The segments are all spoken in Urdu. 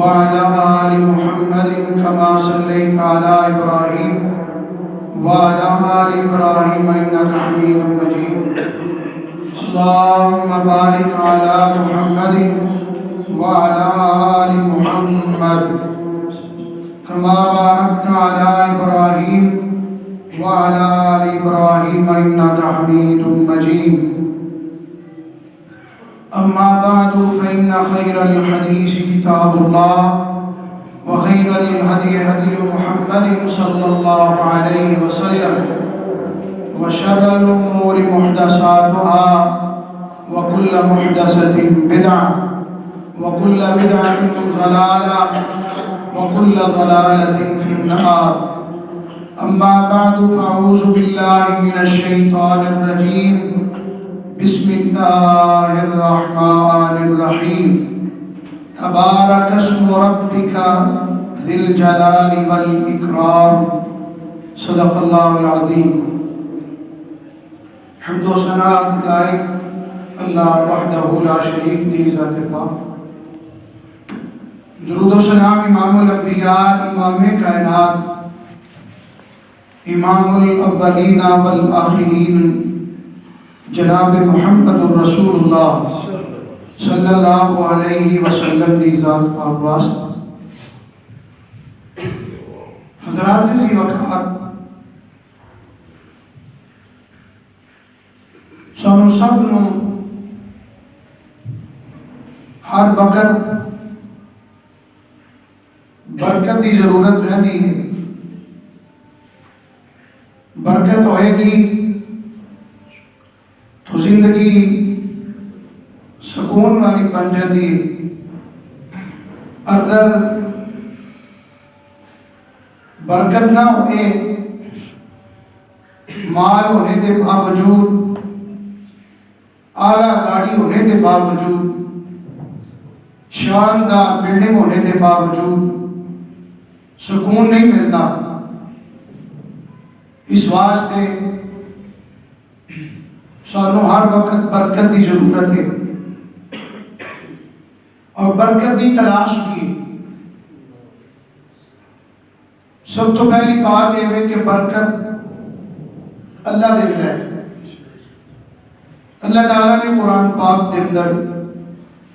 وعلى آل محمد كما صليت على إبراهيم وعلى آل إبراهيم إنك حميد مجيد اللهم بارك على محمد وعلى آل محمد كما باركت على إبراهيم وعلى آل إبراهيم إنك حميد مجيد أما بعد فإن خير الحديث كتاب الله وخير الهدي هدي محمد صلى الله عليه وسلم وشر الأمور محدثاتها وكل محدثة بدعة وكل بدعة ضلالة وكل ضلالة في النار أما بعد فأعوذ بالله من الشيطان الرجيم بسم الله الرحمن الرحيم تبارك اسم ربك ذي الجلال والإكرام صدق الله العظيم حمد و ثنا لائق اللہ وحدہ لا شریک دی ذات پاک درود و سلام امام الانبیاء امام کائنات امام الاولین والآخرین جناب محمد رسول اللہ صلی اللہ علیہ وسلم دی ذات پاک واسطہ حضرات جی وقت سانو سب نو ہر وقت برکت کی ضرورت رہتی ہے برکت ہوئے گی تو زندگی سکون والی بن جاتی ہے اگر برکت نہ ہوئے مال ہونے کے باوجود اعلیٰ گاڑی ہونے کے باوجود شاندار بلڈنگ ہونے کے باوجود سکون نہیں ملتا اس واسطے سانو ہر وقت برکت کی ضرورت ہے اور برکت کی تلاش کی سب تو پہلی بات یہ ہے کہ برکت اللہ دیتا ہے اللہ تعالیٰ نے قرآن پاک کے اندر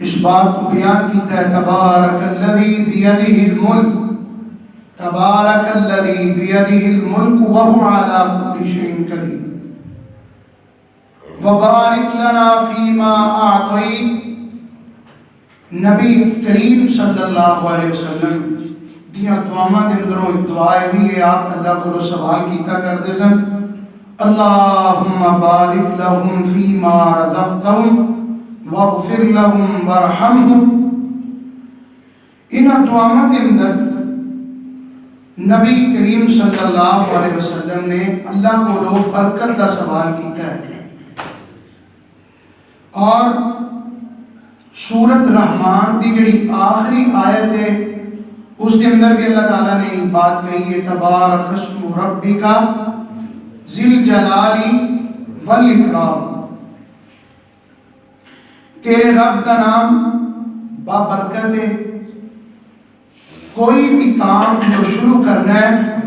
اس بات کو بیان کیتا ہے تبارک الذی بیدہ الملک تبارک الذی بیدہ الملک وہو علی کل شیء قدیر وبارک لنا فیما اعطیت نبی کریم صلی اللہ علیہ وسلم دیاں دعاواں دے اندروں دعائیں بھی ہے آپ اللہ کو سوال کیتا کرتے سن اللہم بارک لہم فیما رزقتہم واغفر لہم وارحمہم انہاں دعاواں دے اندر نبی کریم صلی اللہ علیہ وسلم نے اللہ کو لوگ برکت کا سوال کیتا ہے اور سورت رحمان دی جڑی آخری آیت ہے اس کے اندر بھی اللہ تعالیٰ نے یہ بات کہی ہے تبارک اسم ربک ذی الجلال والاکرام تیرے رب کا نام بابرکت ہے کوئی بھی کام جو شروع کرنا ہے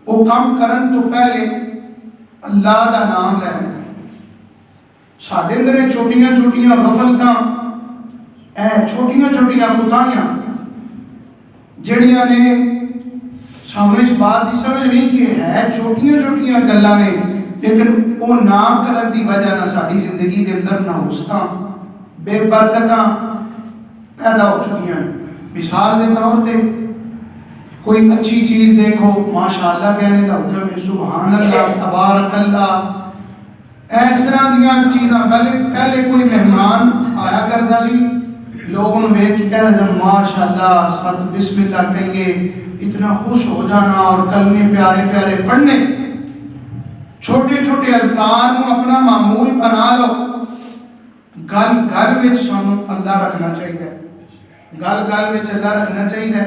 وہ کام کرن تو پہلے اللہ کا نام لینا ہے ساڈے اندر چھوٹیاں چھوٹیاں غفلتاں چھوٹیاں چھوٹیاں کوتاہیاں جڑیاں نے سامنے اس بات کی سمجھ نہیں کہ ہے چھوٹیاں چھوٹیاں گلاں نے لیکن وہ نام کرن دی وجہ نہ ساری زندگی کے اندر نحوستاں بے برکتاں پیدا ہو چکی ہیں مثال کے طور پہ کوئی اچھی چیز دیکھو ماشاءاللہ کہنے کا حکم ہے سبحان اللہ تبارک اللہ اس طرح دیاں چیزاں پہلے کوئی مہمان آیا کرتا سی لوگ انہوں نے کہہ رہے ہیں ماشاءاللہ ساتھ بسم اللہ کہیے اتنا خوش ہو جانا اور کلمے پیارے پیارے پڑھنے چھوٹے چھوٹے اذکار کو اپنا معمول بنا لو گل وچ سانو اللہ رکھنا چاہیے گل وچ اللہ رکھنا چاہیے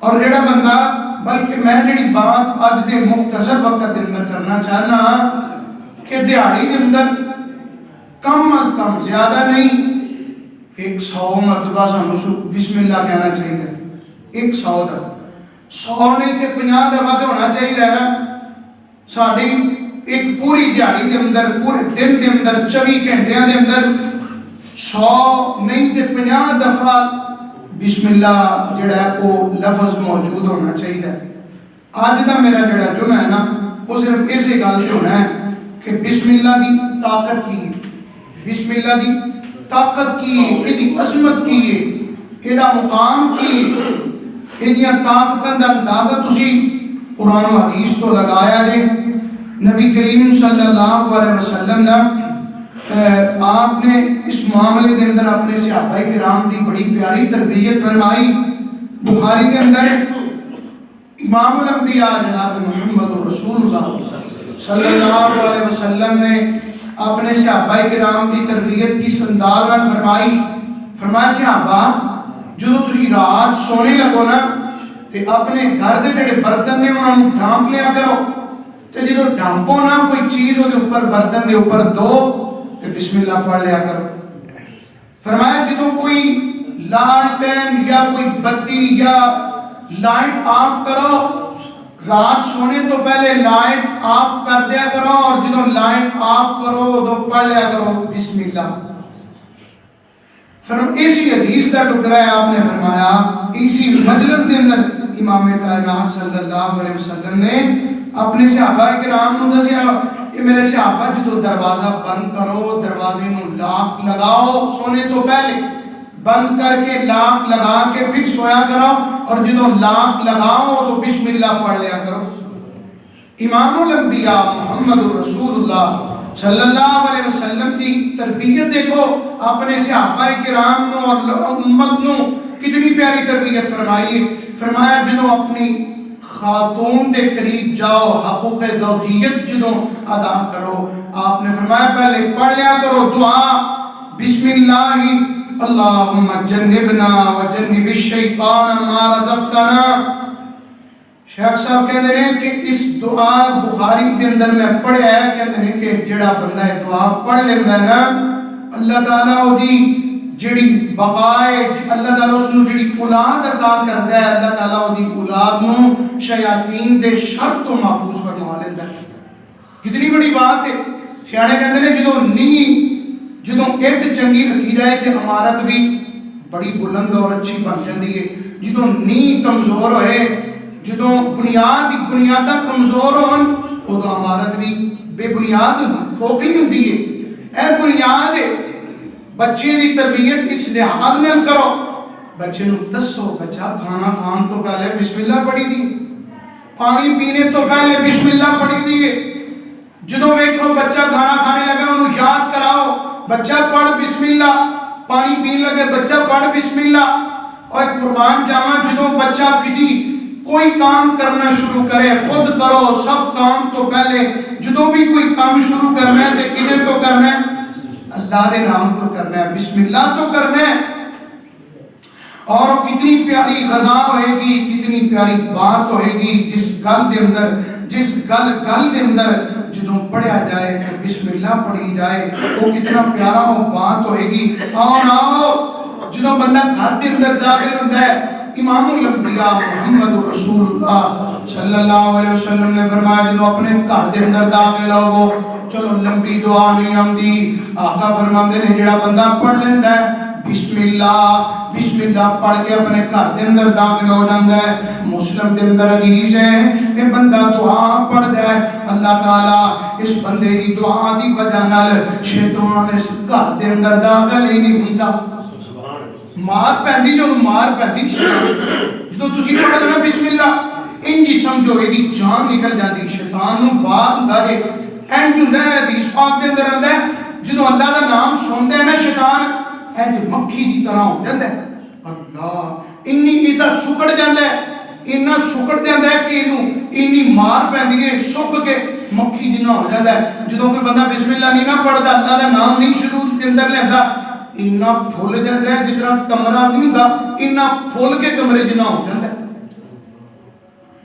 اور جڑا بندہ بلکہ میں جڑی بات اج دے مختصر وقت دے اندر کرنا چاہنا کہ دیہڑی دے اندر کم از کم زیادہ نہیں 100 مرتبہ سانو بسم اللہ کہنا چاہیے، 100 دا 100 نہیں تے 50 دفعہ تو ہونا چاہیے نا۔ ساڈی ایک پوری دیہڑی دے اندر، پورے دن دے اندر، 24 گھنٹیاں دے اندر 100 نہیں تے 50 دفعہ بسم اللہ جڑا ہے وہ لفظ موجود ہونا چاہیے۔ آج دا میرا جڑا جمعہ ہے نا وہ صرف اسی گل سے ہونا ہے کہ بسم اللہ دی طاقت کی ہے، بسم اللہ دی طاقت کی ہے، یہ دی عظمت کی ہے، یہ دا مقام کی ہے، یہ دیا طاقتاں دا اندازہ تسی قرآن و حدیث تو لگایا جے۔ نبی کریم صلی اللہ علیہ وسلم نے آپ نے اس معاملے کے اندر اپنے صحابہ کرام دی بڑی پیاری تربیت فرمائی۔ بخاری کے اندر امام الانبیاء جناب محمد رسول اللہ صلی اللہ علیہ وسلم نے اپنے صحابہ کرام کی تربیت کی انداز میں فرمایا صحابہ جدو تسی رات سونے لگو نا تے اپنے گھر دے جڑے برتن نے انہاں نوں ڈھانپ لیا کرو، تے جدو ڈھانپو نا کوئی چیز دے اوپر برتن دے اوپر دو تے بسم اللہ پڑھ لیا کرو۔ فرمایا جدو کوئی لالٹین یا کوئی بتی یا لائٹ آف کرو، رات سونے تو پہلے لائٹ آف کر دیا کرو، اور جدو لائٹ آف کرو تو پڑھ لیا کرو بسم اللہ۔ اسی حدیث کا ٹکڑا ہے آپ نے فرمایا اسی مجلس کے اندر امام کائنات صلی اللہ علیہ وسلم نے اپنے صحابہ کرام کو دسیا کہ میرے صحابہ جدو دروازہ بند کرو، دروازے میں لاک لگاؤ، سونے تو پہلے بند کر کے لاک لگا کے پھر سویا کرو، اور جدو لاک لگاؤ تو بسم اللہ پڑھ لیا کرو۔ امام الانبیاء محمد رسول اللہ صلی اللہ علیہ وسلم کی تربیت دیکھو، اپنے صحابہ کرام نو اور امت نو کتنی پیاری تربیت فرمائی۔ فرمایا جدو اپنی خاتون دے قریب جاؤ، حقوق زوجیت جدو ادا کرو، آپ نے فرمایا پہلے پڑھ لیا کرو دعا بسم اللہ اللہم جنبنا وجنب الشیطان ما رزقتنا۔ شیخ صاحب کہتے ہیں کہ اس دعا بخاری کے اندر میں پڑھیا ہے، کہتے ہیں کہ جڑا بندہ ہے دعا پڑھ لیتا ہے نا اللہ تعالیٰ وہ دی جڑی بقائے، اللہ تعالیٰ اس نے جڑی اولاد عطا کرتا ہے، اللہ تعالیٰ وہ دی اولاد نو شیاطین دے شر تو محفوظ فرما لیتا ہے۔ کتنی بڑی بات ہے۔ سیانے کہتے ہیں جدو اٹ چنگی رکھی جائے کہ عمارت بھی بڑی بلند اور اچھی بن جاتی ہے، جدو نی کمزور ہوئے، جدو بنیادہ کمزور ہون وہ تو عمارت بھی بے بنیاد کھوکھلی ہوتی ہے۔ اے بنیاد ہے، بچے دی تربیت اس لحاظ میں کرو، بچے نو دسو بچہ کھانا کھان تو پہلے بسم اللہ پڑھی دی، پانی پینے تو پہلے بسم اللہ پڑھی دی۔ جدو ویکھو بچہ کھانا کھانے لگا انہوں یاد کراؤ بچہ پڑھ بسم اللہ، پانی پین لگے بچہ پڑھ بسم اللہ۔ اور قربان جاواں جدو بچہ کسی کوئی کام کرنا شروع کرے، خود کرو سب کام تو پہلے جدو بھی کوئی کام شروع کرنا ہے تو کدے تو کرنا ہے، اللہ دے نام تو کرنا ہے، بسم اللہ تو کرنا ہے۔ اور کتنی پیاری غذا ہوئے گی، کتنی پیاری بات ہوئے گی جس گل دے اندر جدو پڑھیا جائے کہ بسم اللہ پڑھی جائے وہ کتنا پیارا وہ بات ہوئے گی۔ اور آؤ جدو بندہ گھر دے اندر داخل ہوتا ہے، امام الانبیاء محمد رسول اللہ صلی اللہ علیہ وسلم نے فرمایا جدو اپنے گھر دے اندر داخل ہو چلو لمبی دعا نہیں آمدی، آقا فرماندے نے جڑا بندہ پڑھ لیتا ہے بسم اللہ پڑھ کے اپنے گھر دے اندر داخل ہو جاتا ہے۔ مسلم دے اندر حدیث ہے کہ بندہ دعا پڑھتا ہے اللہ تعالیٰ اس بندے دی دعا دی وجہ نال شیطان اس گھر دے اندر داخل ہی نہیں ہوندا۔ مار پیندی جو مار پیندی جدو تسی پڑھ لینا بسم اللہ انجی سمجھو ایدی جان نکل جاتی، شیطان نو بات ہوندا جے اینج ہوندا ہے۔ حدیث پاک دے اندر آندا ہے جدو اللہ دا نام سندا ہے نا شیطان اینج مکھی دی طرح ہو جاندا ہے، اللہ انی ایدا سکڑ جاندا ہے، اینا سکڑ جاندا ہے کہ اینو انی مار پیندی ہے سک کے مکھی جنہ ہو جاندا ہے۔ جدو کوئی بندہ بسم اللہ نہیں نہ پڑھدا، اللہ دا نام نہیں شروع دے اندر لیندا، اینا پھول جاتا ہے جس طرح کمرہ نہیں ہوتا، اینا پھول کے کمرے جنہ ہو جاتا ہے۔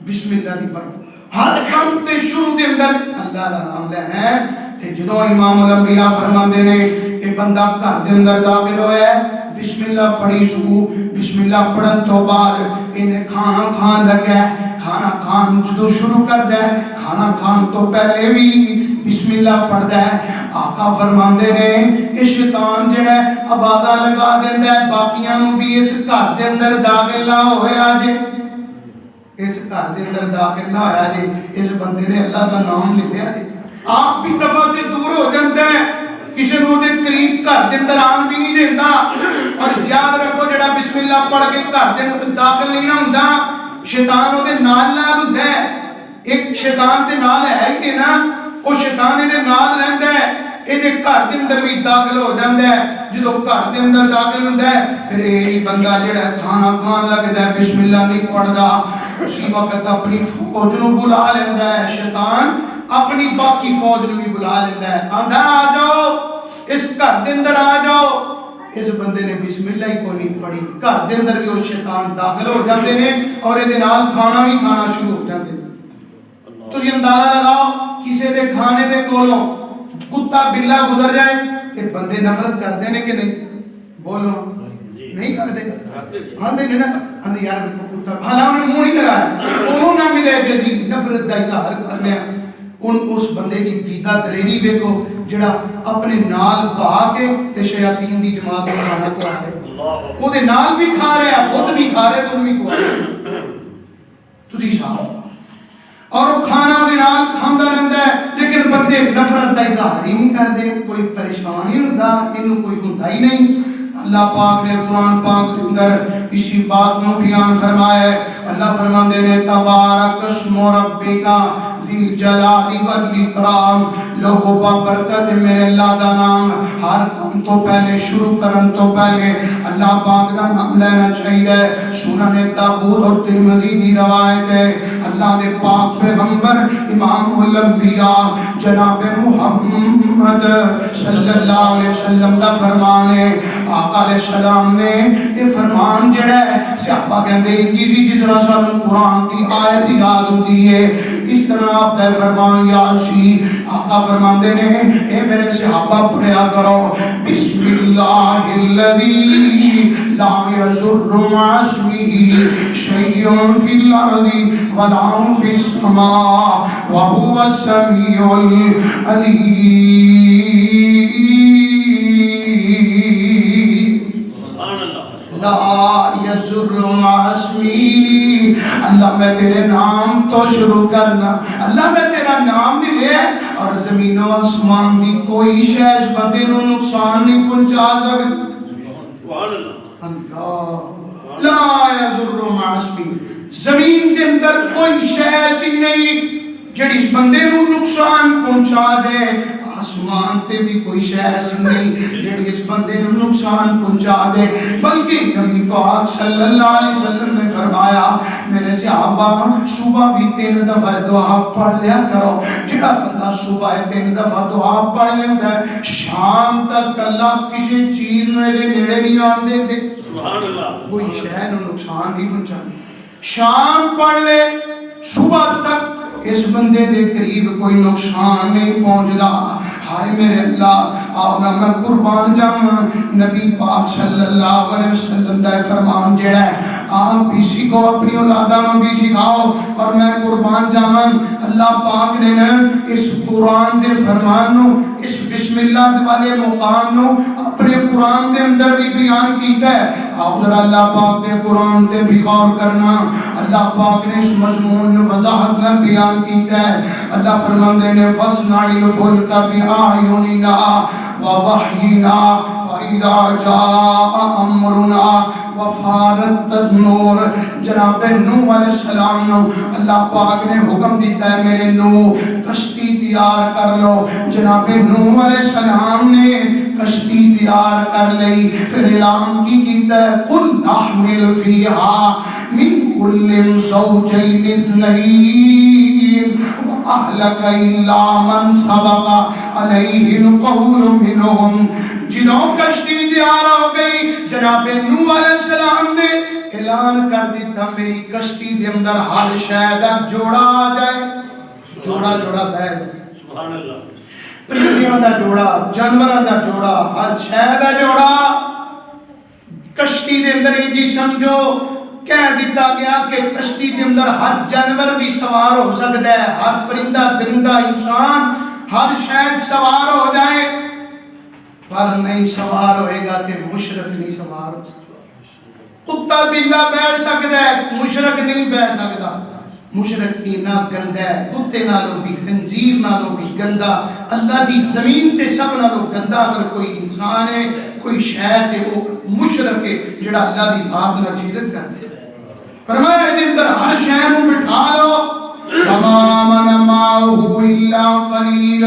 بسم اللہ دی برکت ہر کام تے شروع دے اندر اللہ دا نام لینا ہے۔ تے جدوں امام الانبیاء فرماندے نے یہ بندہ گھر دے اندر داخل ہویا ہے، بسم اللہ پڑھی سو، بسم اللہ پڑھن تو بعد انہیں کھانا کھان لگا ہے، کھانا کھان جو شروع کر دے، کھانا کھان تو پہلے بھی بسم اللہ پڑھ دے۔ آقا فرماندے نے یہ شیطان جڑا ہے آوازاں لگا دیندا ہے باقیاں نو بھی اس گھر دے اندر داخل نہ ہویا جے، اس گھر دے اندر داخل نہ ہویا جے، اس بندے نے اللہ دا نام لے لیا جے۔ آپ بھی دفعہ تے دور ہو جاندے ہیں، کسی نو دے قریب گھر دے اندر آن بھی نہیں دیندا، اور یاد رکھو جڑا بسم اللہ پڑھ کے گھر دے اندر داخل نہیں نہ ہوندا، شیطان او دے نال نال ہوندا ہے۔ ایک شیطان تے نال ہے ہی نا، او شیطان دے نال رہندا ہے، اے دے گھر دے اندر بھی داخل ہو جاندا ہے۔ جدو گھر دے اندر داخل ہوندا ہے پھر یہی بندہ جڑا کھانا کھان لگدا ہے بسم اللہ نہیں پڑھدا، اسی وقت اپنی فوج نو بلا لیندا ہے شیطان، اپنی باقی فوج نو بھی بلا لیندا ہے، آندا آ جاؤ اس گھر دے اندر آ جاؤ۔ اس بندے نے بسم اللہ ہی کوئی نہیں پڑھی، گھر دے اندر بھی وہ شیطان داخل ہو جاندے نے اور یہ نال کھانا بھی کھانا شروع ہو جاندے نے۔ تو یہ اندازہ لگاؤ کسی دے کھانے دے کولوں کتا بلا گزر جائے کہ بندے نفرت کرتے ہیں کہ نہیں؟ بولو نہیں کرتے؟ ہاں دے نا ہاں یار کتا حالا انہیں منہ نہیں لگایا، انہوں نہ ملے جیسی نفرت دا اظہار کرنے ان اس بندے کی دیدہ دلیری دیکھو جڑا اپنے نال بہا کے تے شیاطین دی جماعت میں کھانا کھا رہے، وہ دے نال بھی کھا رہے ہیں، خود بھی کھا رہے تو بھی کھا رہے تسی شاہ اور وہ کھانا دے نال کھاندا رہندا ہے، لیکن بندے نفرت دا اظہار ہی نہیں کرتے، کوئی پریشان ہی ہوندا، اینوں کوئی ہوندا ہی نہیں۔ اللہ پاک نے قرآن پاک کے اندر اسی بات کو بیان فرمایا ہے۔ اللہ فرماندے نے تبارک اسم ربک ذی الجلال والاکرام، لوگوں با برکت میرے اللہ دا نام ہر کم تو پہلے شروع کرن تو پہلے اللہ پاک دا نام لینا چاہیے۔ سنن داؤد اور ترمذی دی روایت ہے، اللہ دے پاک پیغمبر امام الانبیاء جناب محمد صلی اللہ علیہ وسلم دا فرمان ہے۔ آقا علیہ السلام نے یہ فرمان جڑا ہے صحابہ کہندے ہیں کسی جس طرح سن قرآن کی آیت یاد ہوتی ہے اس طرح آپ دے فرمان یاسی۔ آقا فرمان دے نے اے میرے صحابہ پڑھیا کرو بسم اللہ الذی لا یضر مع اسمہ شیء فی الارض ولا فی السماء وهو السمیع العلیم۔ لا یضر مع اسمی، اللہ میں تیرے نام تو شروع کرنا، اللہ میں تیرا نام بھی لے اور زمین و آسمان دی کوئی شے اس بندے نو نقصان نہیں پہنچا سکتی۔ اللہ لا یضر مع اسمی، زمین کے اندر کوئی شے ایسی نہیں جڑی اس بندے نو نقصان پہنچا دے، آسمان تے بھی کوئی شے ایسی نہیں جڑی اس بندے نو نقصان پہنچا دے، بلکہ نبی پاک صلی اللہ علیہ وسلم نے فرمایا میرے صحابہ صبح بھی 3 دفعہ دعا پڑھ لیا کرو، جڑا بندہ صبح 3 دفعہ دعا پڑھ لیتا ہے شام تک اللہ کسی چیز نو دے نیڑے نہیں آن دے، سبحان اللہ، کوئی شے نو نقصان نہیں پہنچا۔ شام پڑھ لے صبح تک اس بندے دے قریب کوئی نقصان نہیں پہنچدا۔ ہائے میرے اللہ آؤ نہ میں قربان جاواں، نبی پاک صلی اللہ علیہ وسلم دا فرمان جڑا ہے آپ بھی سیکھو، اپنی اولاداں نوں بھی سکھاؤ، اور میں قربان جاواں اللہ پاک نے اس قرآن دے فرمان نو، اس بسم اللہ والے مقام نو اپنے قرآن دے اندر بھی بیان کیتا ہے۔ آؤ ذرا اللہ پاک دے قرآن تے بھی غور کرنا، اللہ پاک نے اس مضمون نو وضاحت نال بیان کیتا ہے۔ اللہ فرماندے نے وَاصْنَعِ الْفُلْكَ بِأَعْيُنِنَا وَوَحْيِنَا فَإِذَا جَاءَ أَمْرُنَا وَفَارَتِ النُّورُ۔ جناب نوح علیہ السلام نو اللہ پاک نے حکم دیتا ہے میرے نوح کشتی تیار کر لو۔ جناب نوح علیہ السلام نے کشتی تیار کر لئی، پھر اعلان کی کیتا ہے قُلْ نَحْمِلُ فِيهَا مِنْ كُلٍّ زَوْجَيْنِ اثْنَيْنِ وَأَهْلَكَ إِلَّا مَنْ سَبَقَ عَلَيْهِ الْقَوْلُ مِنْهُمْ۔ جنہوں کشتی تیار ہو گئی، جناب نوح علیہ السلام نے اعلان کر دیتا میری کشتی دے اندر ہر شے دا جوڑا آ جائے، جوڑا بہ جائے، سبحان اللہ۔ پرندیاں دا جوڑا، جانوراں دا جوڑا، ہر شے دا جوڑا کشتی دے اندر جی سمجھو کہہ دیتا گیا کہ کشتی دے اندر ہر جانور بھی سوار ہو سکتا ہے، ہر پرندہ درندہ انسان ہر شے سوار ہو جائے، پر نہیں سوار ہوئے گا تے مشرک نہیں سوار ہو سکتا۔ کتا بلا بیٹھ سکتا ہے، مشرک نہیں بیٹھ سکتا۔ مشرک اینا گندہ ہے، کتے نالوں بھی خنزیر نالوں بھی گندہ، اللہ دی زمین تے سب نالوں گندہ اگر کوئی انسان ہے، کوئی شے تے وہ مشرک ہے جڑا اللہ دی ذات نال شرک کرتے ہیں۔ فرمایا اس اندر ہر شے نوں بٹھا لو، وما من معه الا قلیل۔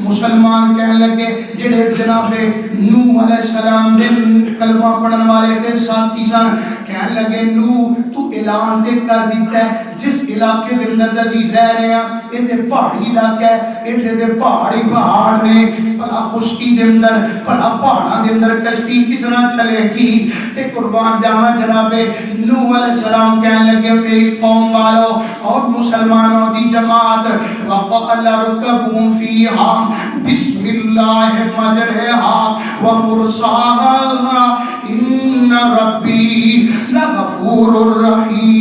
مسلمان کہنے لگے جڑے جناب نوح علیہ السلام دن کلمہ پڑھن والے کے ساتھی سن، کہنے لگے نوح تو اعلان تے کر دیتا ہے جس علاقے دے اندر اسی رہ رہے ہیں یہ تے پہاڑی علاقہ ہے، یہ تے پہاڑی پہاڑ نے، بڑا خشکی دے اندر بڑا پہاڑاں دے اندر کشتی کس طرح چلے گی؟ تے قربان جاواں جناب نوح علیہ السلام کہنے لگے میری قوم والو اور مسلمانوں دی جماعت، وقال اركبوا فيها بسم الله مجرها ومرساها ان ربی لغفور رحیم۔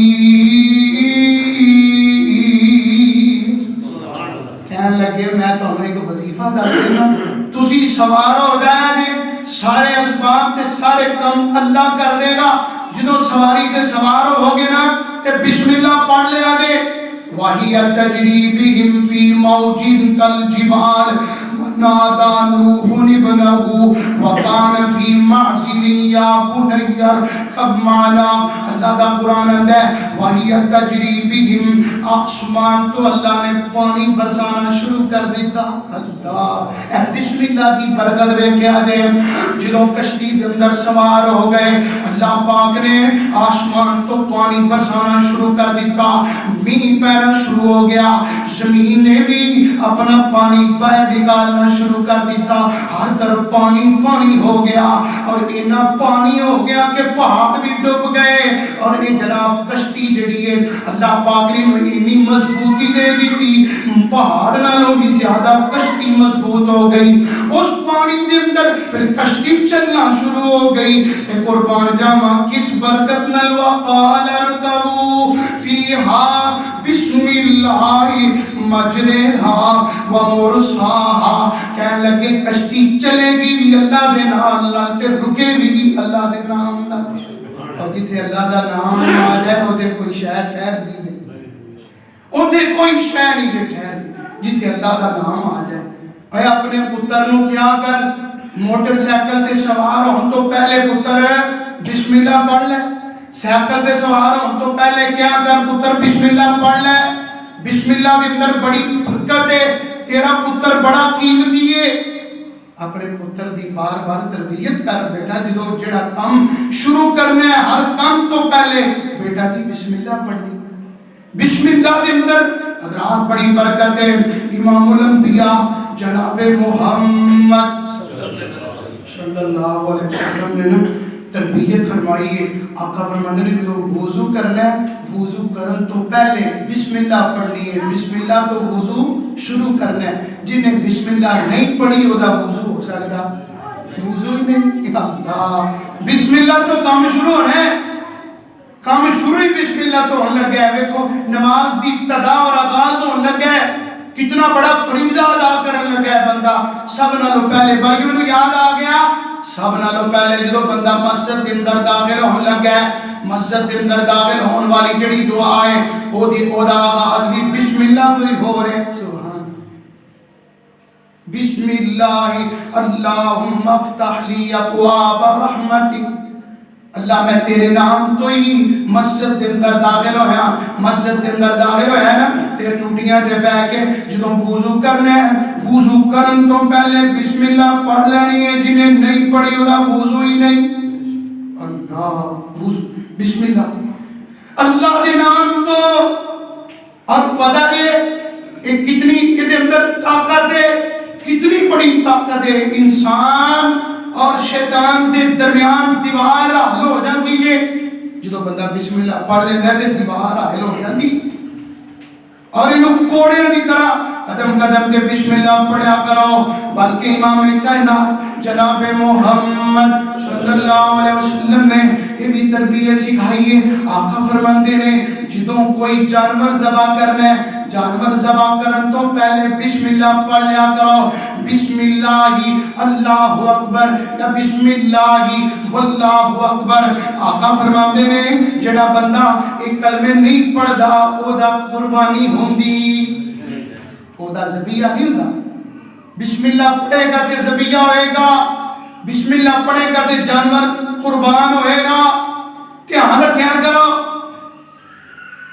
کہنے لگے میں تمہیں ایک وظیفہ دس دینا، تسی سوار ہو جایا جے، سارے اسباب تے سارے کم اللہ کر دے گا، جدو سواری تے سوار ہو گے نا تے بسم اللہ پڑھ لیا جے۔ وَهِيَ تَجْرِي بِهِمْ فِي مَوْجٍ كَالْجِبَالِ وَنَادَى نُوحٌ ابْنَهُ وَكَانَ فِي مَعْزِلٍ يَا بُنَيَّ ارْكَبْ مَعَنَا۔ اللہ دا قرآن ہے وَهِيَ تَجْرِي بِهِمْ، آسمان تو اللہ نے پانی برسانا شروع کر دیتا۔ اللہ اے بسم اللہ دی برکت ویکھیا دے، جدوں کشتی دے اندر سوار ہو گئے اللہ پاک نے آسمان تو پانی برسانا شروع کر دیتا، میہ پینا شروع ہو گیا، زمین نے بھی اپنا پانی باہر نکالنا شروع کر دیتا، ہر طرف پانی پانی ہو گیا، اور اتنا پانی ہو گیا کہ پہاڑ بھی ڈوب گئے، اور یہ جناب کشتی جڑی ہے اللہ پاک نے اتنی مضبوطی دے دی تھی، پہاڑ نالوں بھی زیادہ کشتی مضبوط ہو گئی، اس پانی دے اندر پھر کشتی چلنا شروع ہو گئی۔ کہ قربان جاواں کس برکت نال وقال اركبوا فيها بسم اللہ مجرہا ومرساہا، کہنے لگے کشتی چلے گی بھی اللہ دے نام نال تے رکے بھی اللہ دے نام نال، اور جتھے اللہ دا نام آ جائے اوتے کوئی شے ٹھہر دی نہیں، اوتے کوئی شے نہیں جے ٹھہر دی، جتھے اللہ دا نام آ جائے۔ اے اپنے پتر نو کیا کر، موٹر سائیکل تے سوار ہون تو پہلے پتر بسم اللہ پڑھ لے، سائیکل تے سوار ہون تو پہلے کیا کر پتر بسم اللہ پڑھ لے، بسم اللہ کے اندر بڑی برکت ہے، تیرا پتر بڑا قیمتی ہے۔ اپنے پتر دی بار بار تربیت کر بیٹا، جدو جڑا کام شروع کرنا ہے ہر کام تو پہلے بیٹا دی بسم اللہ پڑھنی، بسم اللہ کے اندر حضرات بڑی برکت ہے۔ امام الانبیاء جناب محمد صلی اللہ علیہ وسلم نے تربیت فرمائی ہے، آقا فرماتے ہیں کہ وضو کرنا ہے، وضو کرن تو پہلے بسم اللہ پڑھنی ہے، بسم اللہ تو وضو شروع کرنا ہے، جنہیں بسم اللہ نہیں پڑھی وہ دا وضو ہو سکتا، وضو ہی نہیں، اللہ بسم اللہ تو کام شروع ہونا ہے، کام شروع ہی بسم اللہ تو ہونے لگا ہے۔ ویکھو نماز دی ابتدا اور آغاز ہونے لگا ہے، کتنا بڑا فریضہ ادا کرنے لگا ہے بندہ، سب نالوں پہلے، بلکہ مجھے یاد آ گیا سب نالوں پہلے جدو بندہ مسجد کے اندر داخل ہونے لگا ہے، مسجد کے اندر داخل ہونے والی جڑی دعا ہے وہ دی اودا آغاز بھی بسم اللہ تو ہی ہو رہے، سبحان بسم اللہ اللہم افتح لی ابواب رحمتک، اللہ میں تیرے نام تو ہی مسجد کے اندر داخل ہویا، مسجد کے اندر داخل ہویا نا تے ٹوٹیاں تے بیٹھ کے جدوں وضو کرنا ہے، وضو کرن تو پہلے بسم اللہ پڑھ لینی ہے، جنہیں نہیں پڑھی ہوتا وضو ہی نہیں، اللہ وضو بسم اللہ اللہ دے نام تو، اور پتہ ہے کہ کتنی کے اندر طاقت ہے، کتنی بڑی طاقت ہے، انسان اور شیطان دے درمیان دیوار حل ہو جاتی ہے، جدو بندہ بسم اللہ پڑھ لیتا ہے تے دیوار حل ہو جاتی، اور انہوں کوڑے دی طرح قدم قدم تے بسم اللہ پڑھیا کرو، بلکہ امام کائنات جناب محمد صلی اللہ علیہ وسلم نے یہ بھی تربیت سکھائی ہے۔ آقا فرماندے نے جدوں کوئی جانور ذبح کرنا ہے، جانور ذبح کرن تو پہلے بسم اللہ پڑھ لیا کرو، بسم اللہ اللہ اکبر یا بسم اللہ واللہ اکبر۔ آقا فرماندے نے جڑا بندہ ایک کلمے نہیں پڑھدا او دا قربانی ہوندی، او دا ذبیحہ نہیں ہوندا۔ بسم اللہ پڑھے گا تے ذبیحہ ہوئے گا، بسم اللہ پڑھے گا تے جانور قربان ہوئے گا۔ دھیان رکھیا کرو،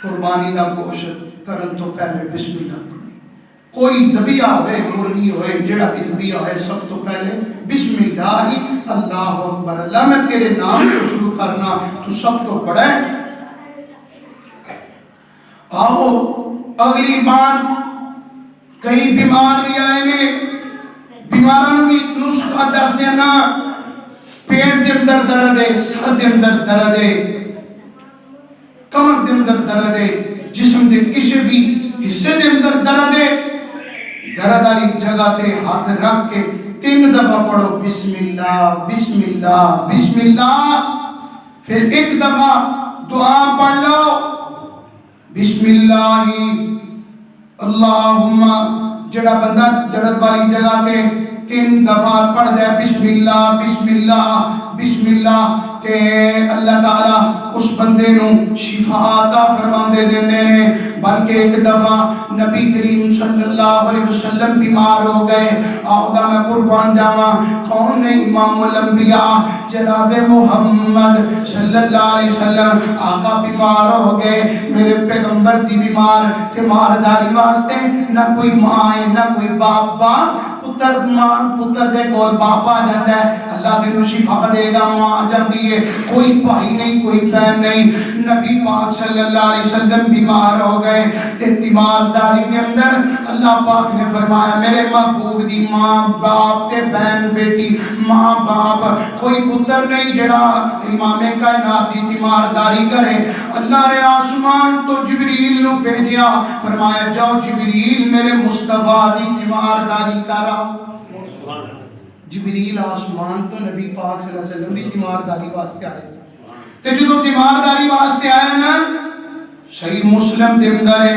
قربانی دا گوشت کرن تو پہلے بسم اللہ پڑھیں۔ کوئی ذبیحہ ہوئے، مرغی ہوئے، جڑا بھی ذبیحہ ہوئے، سب تو پہلے بسم اللہ اللہ اکبر، اللہ میں تیرے نام کو شروع کرنا، تو سب تو پڑھے۔ آؤ اگلی بار کئی بیمار بھی آئے گے، بیماروں بھی نسخہ دس دینا، پیٹ دے اندر درد ہے، سر دے اندر درد ہے، کمر دے اندر درد ہے، جسم دے کسی بھی حصے دے اندر درد ہے، درد والی جگہ تے ہاتھ رکھ کے 3 دفعہ پڑھو بسم اللہ بسم اللہ بسم اللہ، پھر 1 دفعہ دعا پڑھ لو بسم اللہ اللہم، جڑا بندہ درد والی جگہ تے 3 دفعہ پڑھ دے بسم اللہ بسم اللہ بسم اللہ، تے اللہ تعالیٰ اس بندے نو شفا عطا فرماندے دیندے نے۔ بلکہ ایک دفعہ نبی کریم صلی اللہ علیہ وسلم بیمار ہو گئے، آؤدا میں قربان جاواں، کون نے؟ امام الانبیاء جناب محمد صلی اللہ علیہ وسلم۔ آقا بیمار ہو گئے، میرے پیغمبر دی بیمار تیمارداری واسطے نہ کوئی ماں ہے نہ کوئی باپ، پتر ماں پتر دے کول باپ آ جاتا ہے، اللہ دے نو شفا دے گا، ماں آ جاتی ہے، کوئی بھائی نہیں کوئی بہن نہیں۔ نبی پاک صلی اللہ علیہ وسلم بیمار ہو گئے تے تیمارداری کے اندر اللہ پاک نے فرمایا میرے محبوب دی ماں باپ تے بہن بیٹی، ماں باپ کوئی پتر نہیں جڑا امام کائنات دی تیمارداری کرے۔ اللہ نے آسمان تو جبریل نو بھیجیا، فرمایا جاؤ جبریل میرے مصطفیٰ دی تیمارداری کرا۔ جبریل آسمان تو نبی پاک صلی اللہ علیہ وسلم دی تیمارداری واسطے آئے، تے جدو تیمارداری واسطے آئے نا، صحیح مسلم دے اندر ہے،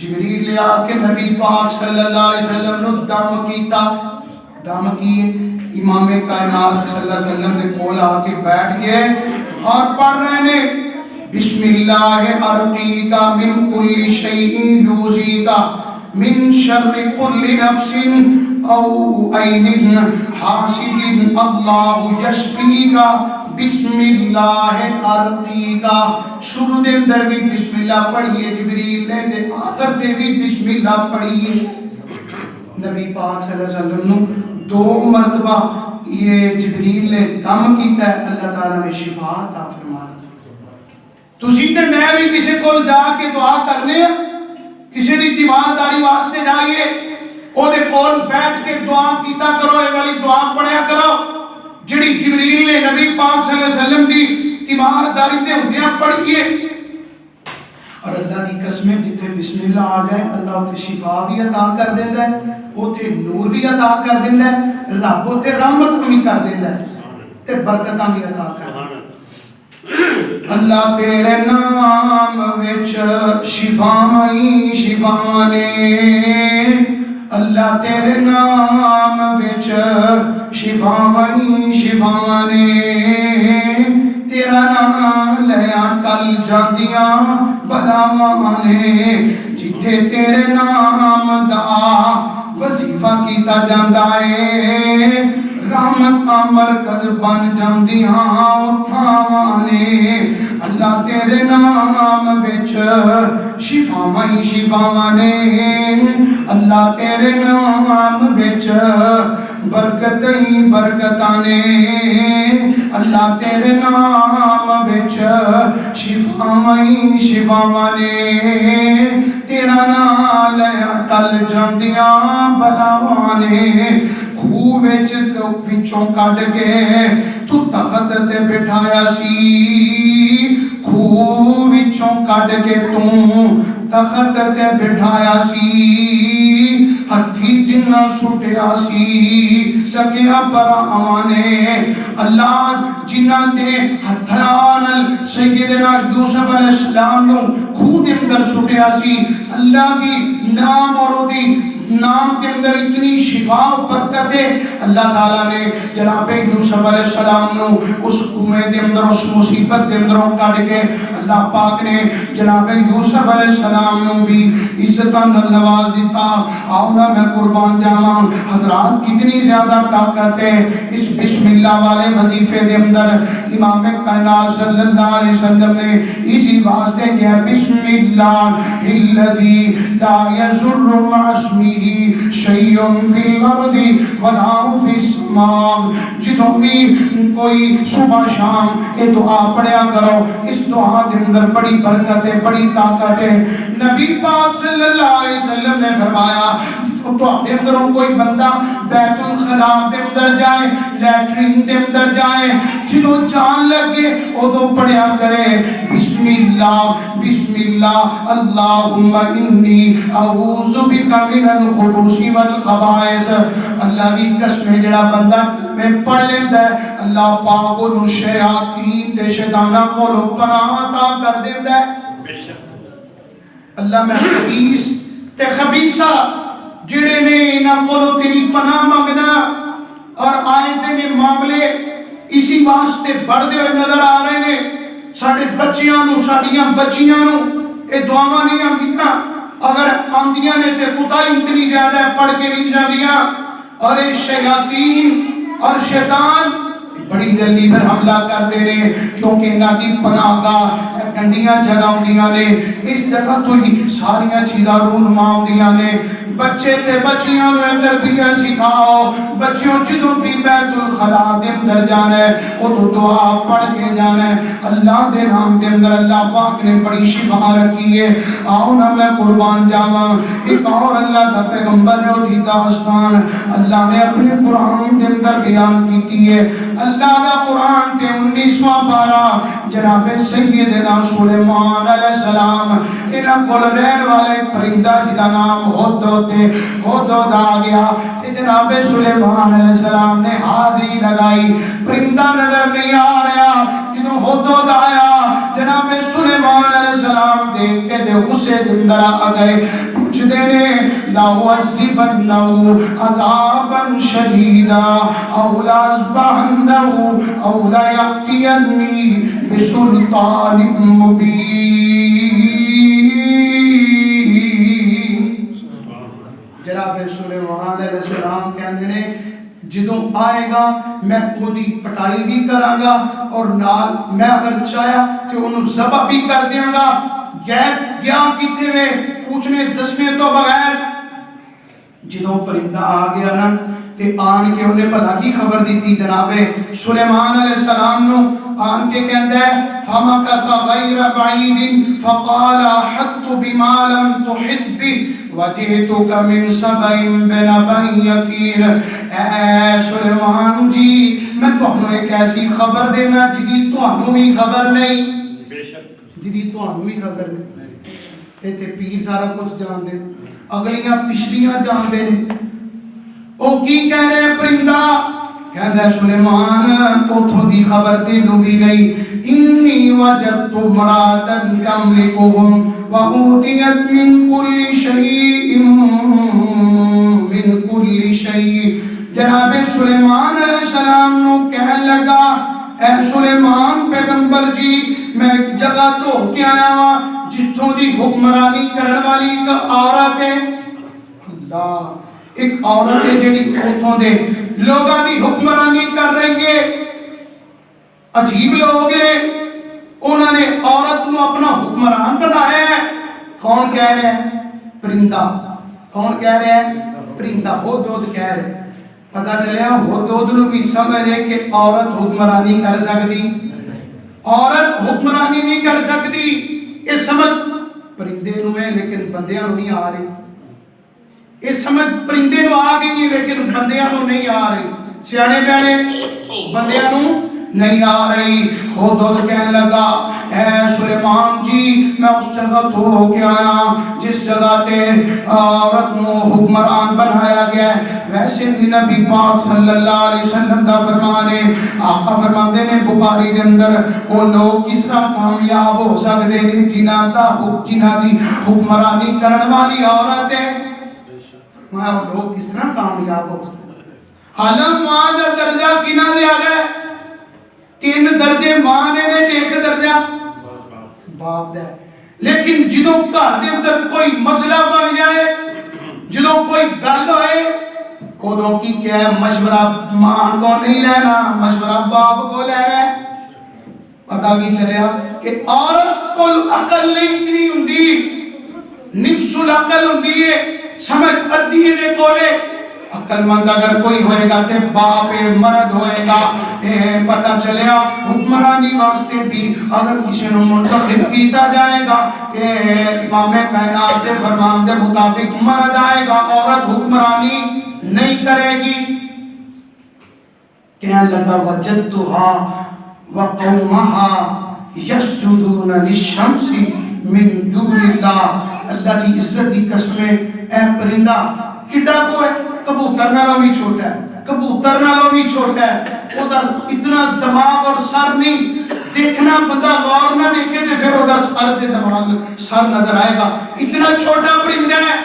جبریل لے آ کے نبی پاک صلی اللہ علیہ وسلم نو دم کیتا، دم کیے، امام کائنات صلی اللہ علیہ وسلم دے کول آ کے بیٹھ گئے اور پڑھ رہے نے بسم اللہ ارقیکا من کل شیء یوزیکا من شر کل نفس او عین حاسد اللہ یشفیکا بسم اللہ ارقیکا۔ شروع دے اندر بھی بسم اللہ پڑھیے جبریل نے، تے آخر دے بھی بسم اللہ پڑھیے۔ نبی پاک صلی اللہ علیہ وسلم نو 2 مرتبہ یہ جبریل نے دم کیتا ہے، اللہ تعالیٰ نے شفا عطا فرمائی۔ تسی تے میں بھی کسی کو جا کے دعا کرنے، کسی دی تیمارداری واسطے جائیے، او دے کول بیٹھ کے دعا کیتا کرو، اے والی دعا پڑھیا کرو جڑی جبریل نے نبی پاک صلی اللہ علیہ وسلم دی تیمارداری دے ہوندیاں پڑھیے۔ اور اللہ دی قسمیں جتھے بسم اللہ آ جائے اللہ اتھے شفا بھی عطا کر دیندا ہے، اتھے نور بھی عطا کر دیندا ہے، رب اتھے رحمت بھی کر دیندا ہے تے برکتاں بھی عطا کر دیندا ہے۔ اللہ تیرے نام وچ شفائی شفا نے، اللہ تیرے نام وچ شفائی شفا نے، تیرا نام لیا ٹل جاندیاں بلاواں نے، جتھے تیرے نام دا وظیفہ کیتا جاندا ہے رحمت کا مرکز بن جاندیاں تھاواں نے۔ اللہ تیرے نام وچ شفاواں شفاواں نے، اللہ تیرے نام وچ برکتاں برکتاں نے، اللہ تیرے نام وچ شفاواں شفاواں نے، تیرا نام لیا ٹل جاندیاں بلاواں نے۔ خوہ وچوں کڈ کے تو تخت تے بٹھایا سی، خوہ وچوں کڈ کے تو تخت تے بٹھایا سی، جنہ سٹیا سی سکیا براواں نے اللہ جنہ دے ہتھاں نال سیدنا یوسف علیہ السلام نو خود اندر سٹیا سی اللہ دی نام اور دی نام کے اندر اتنی شفا و برکت ہے اللہ تعالیٰ نے جناب یوسف علیہ السلام نو اس کنویں دے اندر اس مصیبت دے اندروں کاٹ کے اللہ پاک نے جناب یوسف علیہ السلام نو بھی عزتاں نال نواز دیتا آؤ نا میں قربان جاواں حضرات کتنی زیادہ طاقت ہے اس بسم اللہ والے وظیفے دے اندر امام کائنات صلی اللہ علیہ وسلم نے اسی واسطے کیا بسم اللہ الذی لا یضر مع اسمہ شیء فی الارض ولا فی السماء جدوں بھی کوئی صبح شام یہ دعا پڑھیا کرو اس دعا کے اندر بڑی برکت ہے بڑی طاقت ہے نبی پاک صلی اللہ علیہ وسلم نے فرمایا تو اپنے اندروں کوئی بندہ بیت الخلاء دے اندر جائے لیٹرین دے اندر جائے جدوں جان لگے او تو پڑھیا کرے بسم اللہ اللہم انی اعوذ بک من الخبث والخبائث اللہ کی قسم جڑا بندہ میں پڑھ لیندہ ہے اللہ پاک انہوں شیاطین تے شیطانہ کو پناہ عطا کر دیندہ ہے اللہ میں خبیث تے خبیثہ جڑے نے انہاں کو تیری پناہ مانگنا اور آئے نے معاملے اسی واسطے بڑھ دے ہوئے نظر آ رہے نے ساڑھے بچیاں نو ساڑھیاں بچیاں نو اے دعاواں نہیں آمدیاں اگر آمدیاں نے تے کتائی اتنی زیادہ پڑھ کے نہیں جاندیاں اور اے شیاطین اور شیطان بڑی جلدی پر حملہ کرتے ہیں کیونکہ انہاں دی پناہ گاہ گندیاں جگہ ہوندیاں نے اس جگہ تو ہی ساریاں چیزاں رونما ہوندیاں نے بچے تے بچیاں نو تربیت سکھاؤ بچیوں جدوں بھی بیت الخلاء دے اندر جانا ہے وہ تو دعا پڑھ کے جانا ہے اللہ دے نام دے اندر اللہ پاک نے بڑی شفا رکھی ہے آؤ نا میں قربان جاواں ایک اور اللہ دا پیغمبر رو دی داستان اللہ نے اپنے قرآن دے اندر بیان کی ہے اللہ دا قرآن کے 19واں پارہ جناب سیدنا سلیمان علیہ السلام انہاں کول رہن والے پرندہ جدا نام ہدہد آ گیا کہ جناب سلیمان علیہ السلام نے ہاتھی لگائی پرندہ نظر نہیں آ رہا جنہوں ہدہد آیا جناب سلیمان علیہ السلام دیکھ کے دے غصے اندر آ گئے پوچھ دینے لَأُعَذِّبَنَّهُ عَذَابًا شَدِيدًا أَوْ لَأَذْبَحَنَّهُ أَوْ لَيَأْتِيَنِّي بِسُلْطَانٍ مُبِينٍ جناب سلیمان علیہ السلام کہندے نے جدوں آئے گا میں خودی پٹائی بھی کراں گا اور نال میں اگر چاہیا کہ انہوں ذبح بھی کر دیاں گا گیا کتے میں پوچھنے دسنے تو بغیر جدوں پرندہ آ گیا نا تے آن کے انہیں پتہ کی خبر دیتی جناب سلیمان علیہ السلام نو آن کے کہندہ ہے فَمَكَثَ غَيْرَ بَعِيدٍ فَقَالَ أَحَطْتُ بِمَا لَمْ تُحِطْ بِهِ وَجِئْتُكَ مِنْ سَبَإٍ بِنَبَإٍ يَقِينٍ اے سلیمان جی میں تمہیں ایک ایسی خبر دینا جدی تمہیں بھی خبر نہیں جدی تمہیں بھی خبر نہیں تے پیر سارا کچھ جان دے اگلیاں پچھلیاں جان دے او کی کہہ رہے پرندہ کہتا ہے سلیمان تو دی خبر تینوں بھی نہیں انی وجدت امرأة تملکہم وَأُوتِيَتْ مِنْ كُلِّ شَيْءٍ جناب سلیمان علیہ السلام نو کہنے لگا اے سلیمان پیغمبر جی میں ایک جگہ تو کیا آیا ہوا جتوں دی حکمرانی کرن والی ایک عورت ہے اللہ ایک عورت ہے جڑی اتوں دے لوگاں دی حکمرانی کر رہی ہے عجیب لوگ ہیں انہوں نے عورت نو اپنا حکمران بنایا ہے کون کہہ رہے ہیں پرندہ کون کہہ رہے ہیں پرندہ ہدہد کہہ رہے ہیں پتہ چلیا ہدہد نو بھی سمجھ ہے کہ عورت حکمرانی کر سکتی عورت حکمرانی نہیں کر سکتی یہ سمجھ پرندے نو ہے لیکن بندیاں نو نہیں آ رہی یہ سمجھ پرندے نو آ گئی لیکن بندیاں نو نہیں آ رہی سیانے بیانے بندیاں نو نہیں آ رہی۔ ہدہد کہنے لگا اے سلیمان جی میں اس جگہ تو ہو کے آیا جس جگہ تے عورت نو حکمران بنایا گیا ہے۔ ویسے بھی نبی پاک صلی اللہ علیہ وسلم دا فرمان ہے، آقا فرماندے نے بخاری دے اندر وہ لوگ کس طرح کامیاب ہو سکتے ہیں جنہاں دی حکمرانی کرن والی عورت ہے، وہ لوگ کس طرح کامیاب ہو سکتے ہیں۔ حالم ماں دا درجہ کنہ دیا گئے، 3 درجے ماں دے نے 1 درجہ باپ دے، لیکن جدوں گھر دے اندر کوئی مسئلہ بن جائے، جدوں کوئی گل ہوئے، ادوں کی کیا ہے، مشورہ ماں کو نہیں لینا، مشورہ باپ کو لینا ہے۔ پتہ کی چلیا کہ عورت کو عقل نہیں اتنی ہوندی، نفس العقل ہوندی ہے، سمجھ ادھی دے کولے۔ عقل مند اگر کوئی ہوئے گا تے باپ مرد ہوئے گا، پتہ چلیا حکمرانی واسطے بھی اگر کسی نے منتخب کیتا جائے گا کہ امام کائنات کے فرمان کے مطابق مرد آئے گا، عورت حکمرانی نہیں کرے گی۔ کہنے لگا وجدتها وقومها يسجدون للشمس من دون اللہ۔ اللہ دی عزت دی قسمیں اے پرندہ کڈا کو ہے، کبوتر نالوں بھی چھوٹا ہے، کبوتر نالوں بھی چھوٹا ہے، ادھر اتنا دماغ اور سر نہیں دیکھنا، بندہ غور نہ دیکھے تو پھر ادھر سر تے دماغ سر نظر آئے گا، اتنا چھوٹا پرندہ ہے۔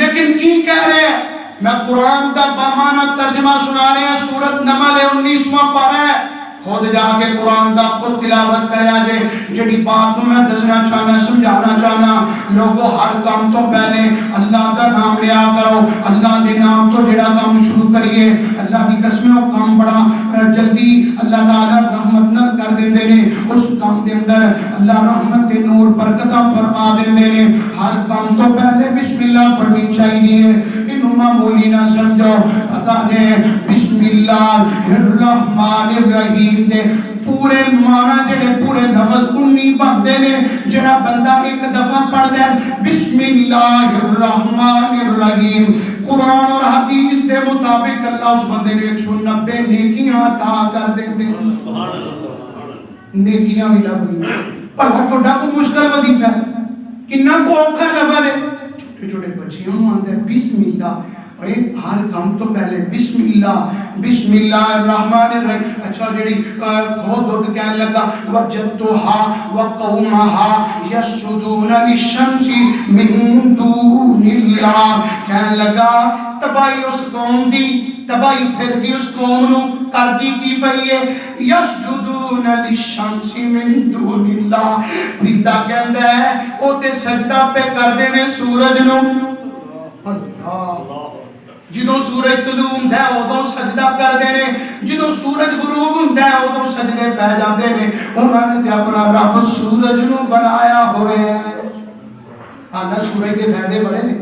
لیکن کی کہہ رہے ہیں، میں قرآن دا بامانہ ترجمہ سنا رہے ہیں، سورۃ نمل 19واں پارہ ہے، خود جا کے قرآن دا خود تلاوت کرے آجے۔ جڑی بات میں دسنا چاہنا سمجھانا چاہنا، لوگوں ہر کام تو پہلے اللہ دا نام لیا کرو، اللہ دے نام تو جڑا کام شروع کریے، اللہ کی قسمیں وہ کام بڑا جلدی اللہ تعالیٰ رحمت نہ کر دیندے نے، اس کام دے اندر اللہ رحمت دے نور برکتہ فرما دیندے نے۔ ہر کام تو پہلے بسم اللہ پڑھنی چاہیے، انہوں معمولی نہ سمجھو، پتہ دے بسم اللہ الرحمن الرحیم دے پورے معنی جڑے پورے لفظ 19 بندے نے، جڑا بندہ ایک دفعہ پڑھ دے بسم اللہ الرحمن الرحیم، قرآن اور حدیث دے مطابق اللہ اس بندے نے 190 نیکیاں عطا کر دیندے۔ نیکیاں بھی لب گئی، پڑھا ٹوڈا کو مشکل وظیفہ ہے، کنا کو اوکھا لفظ ہے، چھوٹے چھوٹے بچیوں میں آتا ہے بسم اللہ، ہر کام تو پہلے بسم اللہ الرحمن الرحیم۔ اچھا جڑی خود کہنے لگا وجدتها وقومها يسجدون للشمس من دون اللہ، کہنے لگا تباہی اس قوم دی، تباہی پھر دی اس قوم نو کر دی کی پئی ہے، یسجدون للشمس من دون اللہ، پریتا کہندا ہے او تے سجدہ پہ کر دینے سورج نو۔ اللہ جدوں سورج طلوع ہوندا ہے ادوں سجدہ کر دینے، جدوں سورج غروب ہوندا ہے ادوں سجدے پہ جاندے نے۔ انہاں نے تے اپنا رب سورج نو بنایا ہوئے ہے۔ آنا سورج کے فائدے بڑے نے،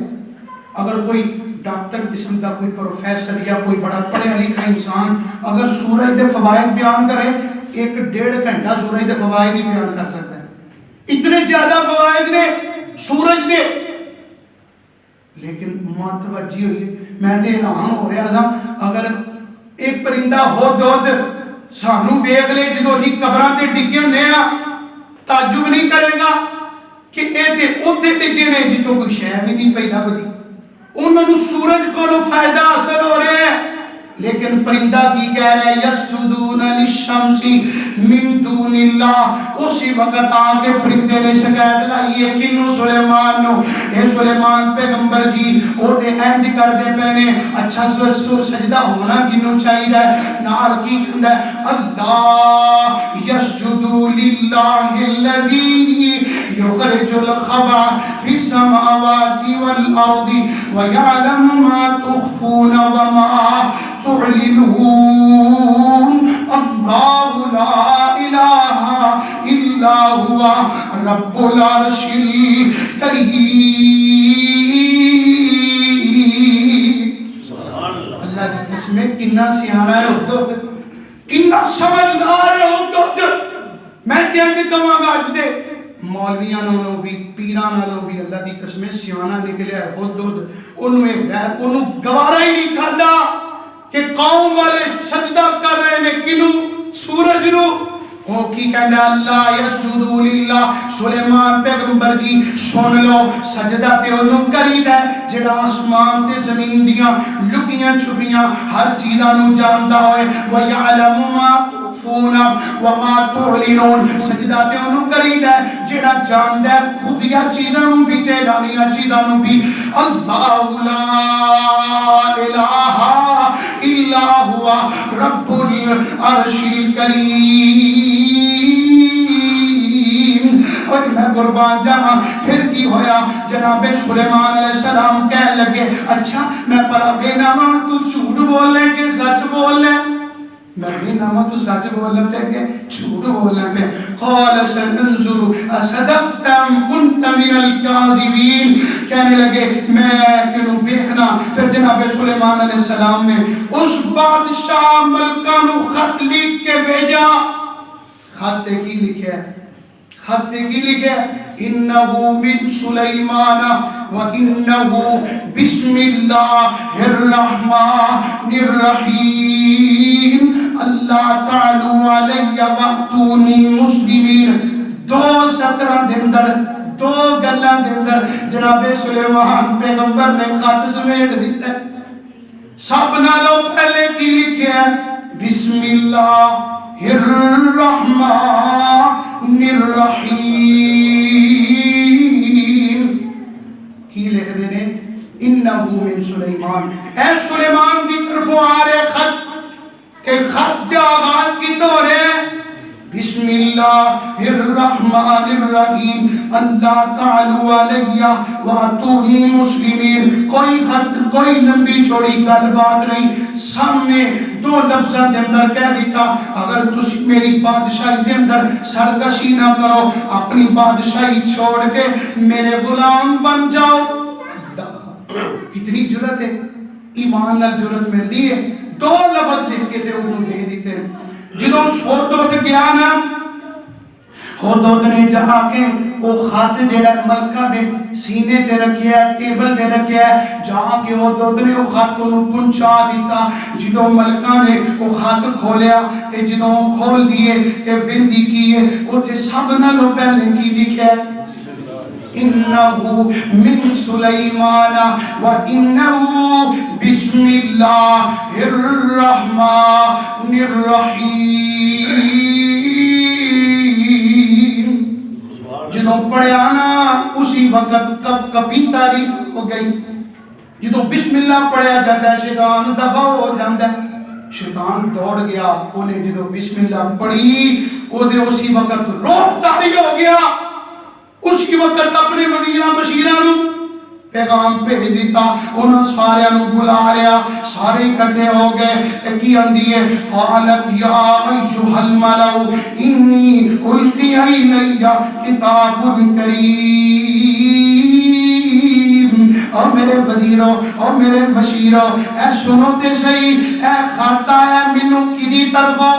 اگر کوئی ڈاکٹر قسم کا کوئی پروفیسر یا کوئی بڑا پڑھا لکھا انسان اگر سورج دے فوائد بیان کرے 1.5 گھنٹہ سورج دے فوائد ہی بیان کر سکتا ہے، اتنے زیادہ فوائد نے سورج دے۔ لیکن متوجہ ہوئی میں تے حیران ہو رہا تھا، اگر ایک پرندہ ہدہد سانو ویکھ لے جدوں اسی قبراں تے ڈگے ہونے ہاں، تعجب نہیں کرے گا کہ اے تے اوتھے ڈگے نے جتوں کوئی شے بھی نہیں پئی لبدی، انہاں نوں سورج کولوں فائدہ حاصل ہو رہا ہے۔ لیکن پرندہ کی کہہ رہے ہیں یسجدون للشمس من دون اللہ، اسی وقت آگے پرندے نے شکایت لائی ہے کنو سلیمان نو، اے سلیمان پیغمبر جی او دے اینج کر دے پہنے، اچھا سجدہ ہونا کنو چاہیے ہے، نال کی کہندا ہے اللہ یسجدو للہ الذی یخرج الخبع فی السماوات والارض ویعلم ما تخفون وما تعلنون، اللہ لا الہ الا ہوا رب العرش الکریم۔ اللہ کی قسمیں کنا سیانا ہے ہدہد، کنا سمجھدار ہے ہدہد۔ میں کہنے کہاں گا اج دے مولویاں نالوں بھی پیراں نالوں بھی اللہ دی قسمیں سیانا نکلیا ہے ہدہد، انہوں گوارا ہی نہیں کردا کہ قوم والے سجدہ کر رہے ہیں کنوں سورج نو وہ کی کہنا اللہ یسجدو للہ سلیمان پیغمبر جی سن لو سجدہ تے انہوں کرید ہے جڑا آسمان تے زمین دیاں لکیاں چھپیاں ہر چیزاں نو جاندہ ہوئے وَيَعْلَمُ مَا تُخْفُونَ وَمَا تُعْلِنُونَ سجدہ تے انہوں کرید ہے جڑا جاندہ ہے خفیہ چیزاں نو بھی تے دانیاں چیزاں نو بھی اللہ لا الہ الا ہوا رب العرش الکریم اور میں قربان جانا پھر کی ہویا جناب سلیمان علیہ السلام کہہ لگے اچھا میں پڑا بے نامہ تو جھوٹ بول لے کہ سچ بول لے میں بے نامہ تو سچ بول لے کہ جھوٹ بول لے قال سننظر اصدقت ام كنت من الكاذبین کہنے لگے میں تینوں دیکھنا پھر جناب سلیمان علیہ السلام نے اس بادشاہ ملکہ نو خط لکھ کے بھیجا خط کی لکھے خط کی لکھے انہو من سلیمان و انہو بسم اللہ الرحمن الرحیم اللہ تعالی علیہ وقتونی مسلمین 2:17 دن در 2 گلہ دن در جناب سلیمان پیغمبر نے خط سمیٹ دیتا ہے سب نالوں پہلے کی لکھے ہیں بسم اللہ الرحمن الرحیم کی لکھ دینے انہو من سلیمان اے سلیمان دی طرفوں آ رہے خط کہ خط دے آغاز کی تو رہے بسم اللہ الرحمن الرحیم اللہ تعالی علیہ واتونی مسلمین کوئی خط کوئی لمبی چھوڑی گل بات نہیں سامنے 2 لفظہ دے اندر کہہ دیتا اگر تسی میری بادشاہی دے اندر سرکشی نہ کرو اپنی بادشاہی چھوڑ کے میرے غلام بن جاؤ کتنی جرت ہے ایمان نال جرت ملتی ہے 2 لفظ لکھ کے دے انہوں دے دیتے ہیں جنہوں ہودود گیا نا ہودود نے جہاں کے وہ خط جڑا ملکہ دے سینے تے رکھیا ہے ٹیبل تے رکھیا ہے جہاں کے ہودود نے وہ خط انہوں پہنچا دیتا جدوں ملکہ نے وہ خط کھولیا تے جدوں کھول دیے تے وندی کیے وہ تے سب نالوں پہلے کی لکھیا ہے انہو من سلیمان و انہو بسم اللہ الرحمن الرحیم جدوں پڑھیا نا اسی وقت کبھی تاریخ ہو گئی جدوں بسم اللہ پڑھیا جاتا ہے شیطان دفع ہو جاتا ہے شیطان دوڑ گیا انہیں جدوں بسم اللہ پڑھی وہ دے اسی وقت روح تاری ہو گیا اسی وقت اپنے وزیرہ بشیرہ پیغام بھیج دیتا انہوں سارے بلا رہا سارے اکٹھے ہو گئے کی اندی ہے قالت یا ایھا الملأ انی القی الیہ کتاب کریم او میرے وزیروں او میرے بشیروں اے سنو تے صحیح اے خط آیا مینوں کدی طرفوں